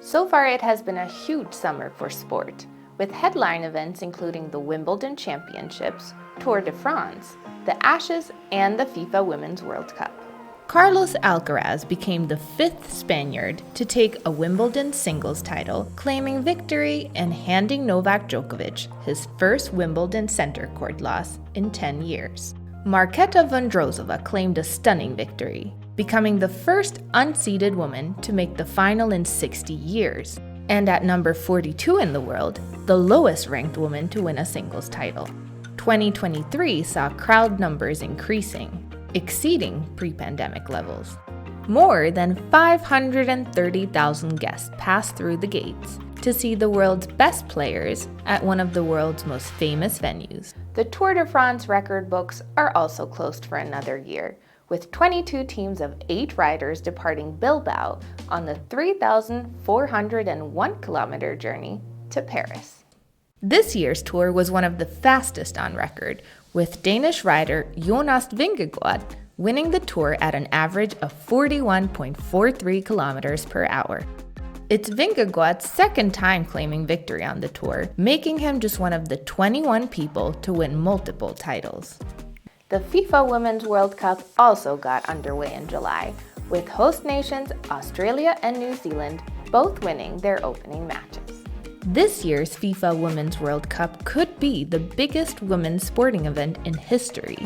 So far, it has been a huge summer for sport, with headline events including the Wimbledon Championships, Tour de France, the Ashes, and the FIFA Women's World Cup. Carlos Alcaraz became the 5th Spaniard to take a Wimbledon singles title, claiming victory and handing Novak Djokovic his first Wimbledon center court loss in 10 years. Marketa Vondrousova claimed a stunning victory, becoming the first unseeded woman to make the final in 60 years, and at number 42 in the world, the lowest-ranked woman to win a singles title. 2023 saw crowd numbers increasing, exceeding pre-pandemic levels. More than 530,000 guests passed through the gates to see the world's best players at one of the world's most famous venues. The Tour de France record books are also closed for another year, with 22 teams of 8 riders departing Bilbao on the 3,401-kilometer journey to Paris. This year's tour was one of the fastest on record, with Danish rider Jonas Vingegaard winning the tour at an average of 41.43 kilometers per hour. It's Vingegaard's second time claiming victory on the tour, making him just one of the 21 people to win multiple titles. The FIFA Women's World Cup also got underway in July, with host nations Australia and New Zealand both winning their opening matches. This year's FIFA Women's World Cup could be the biggest women's sporting event in history,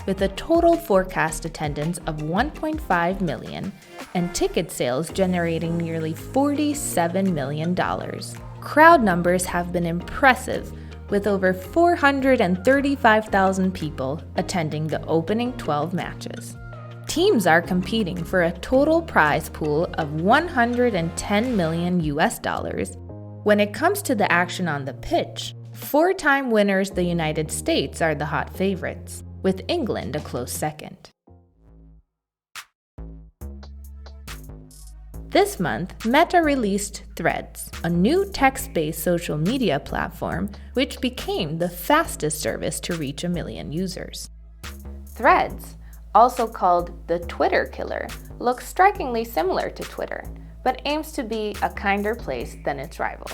with a total forecast attendance of 1.5 million and ticket sales generating nearly $47 million. Crowd numbers have been impressive, with over 435,000 people attending the opening 12 matches. Teams are competing for a total prize pool of $110 million. When it comes to the action on the pitch, 4-time winners the United States are the hot favorites, with England a close second. This month, Meta released Threads, a new text-based social media platform which became the fastest service to reach 1 million users. Threads, also called the Twitter killer, looks strikingly similar to Twitter, but aims to be a kinder place than its rival.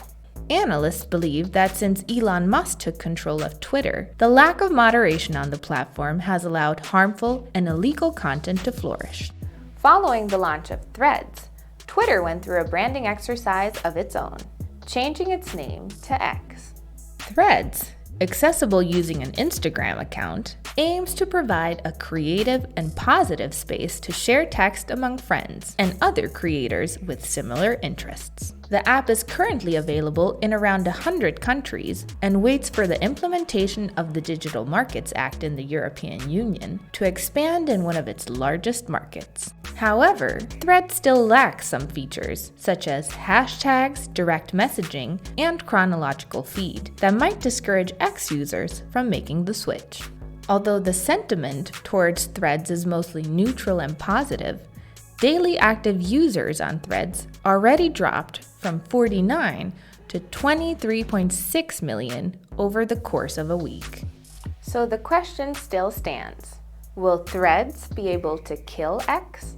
Analysts believe that since Elon Musk took control of Twitter, the lack of moderation on the platform has allowed harmful and illegal content to flourish. Following the launch of Threads, Twitter went through a branding exercise of its own, changing its name to X. Threads, accessible using an Instagram account, aims to provide a creative and positive space to share text among friends and other creators with similar interests. The app is currently available in around 100 countries and waits for the implementation of the Digital Markets Act in the European Union to expand in one of its largest markets. However, Threads still lacks some features, such as hashtags, direct messaging, and chronological feed, that might discourage X users from making the switch. Although the sentiment towards Threads is mostly neutral and positive, daily active users on Threads already dropped from 49 to 23.6 million over the course of a week. So the question still stands: will Threads be able to kill X?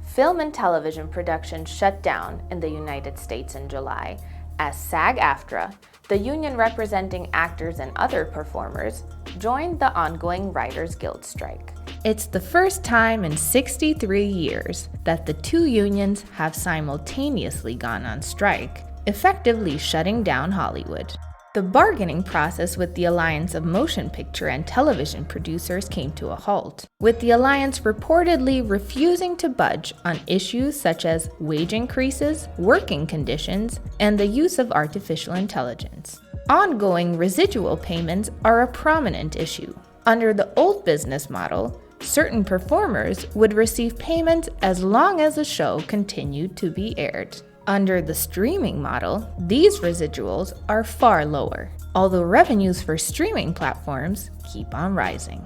Film and television production shut down in the United States in July as SAG-AFTRA, the union representing actors and other performers, joined the ongoing Writers Guild strike. It's the first time in 63 years that the two unions have simultaneously gone on strike, effectively shutting down Hollywood. The bargaining process with the Alliance of Motion Picture and Television Producers came to a halt, with the alliance reportedly refusing to budge on issues such as wage increases, working conditions, and the use of artificial intelligence. Ongoing residual payments are a prominent issue. Under the old business model, certain performers would receive payments as long as the show continued to be aired. Under the streaming model, these residuals are far lower, although revenues for streaming platforms keep on rising.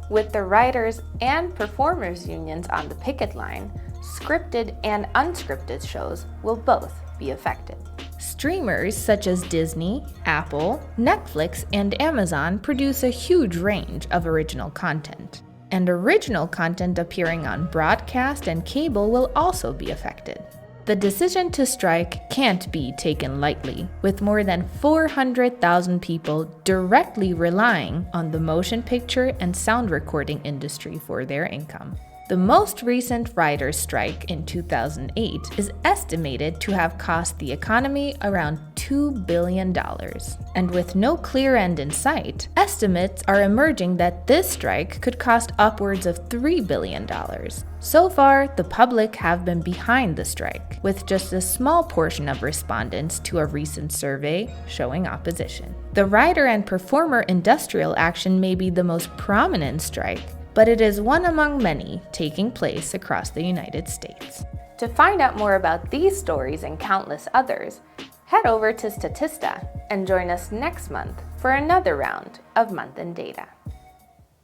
With the writers and performers unions on the picket line, scripted and unscripted shows will both be affected. Streamers such as Disney, Apple, Netflix, and Amazon produce a huge range of original content. and original content appearing on broadcast and cable will also be affected. The decision to strike can't be taken lightly, with more than 400,000 people directly relying on the motion picture and sound recording industry for their income. The most recent writers' strike in 2008 is estimated to have cost the economy around $2 billion. And with no clear end in sight, estimates are emerging that this strike could cost upwards of $3 billion. So far, the public have been behind the strike, with just a small portion of respondents to a recent survey showing opposition. The writer and performer industrial action may be the most prominent strike, but it is one among many taking place across the United States. To find out more about these stories and countless others, head over to Statista and join us next month for another round of Month in Data.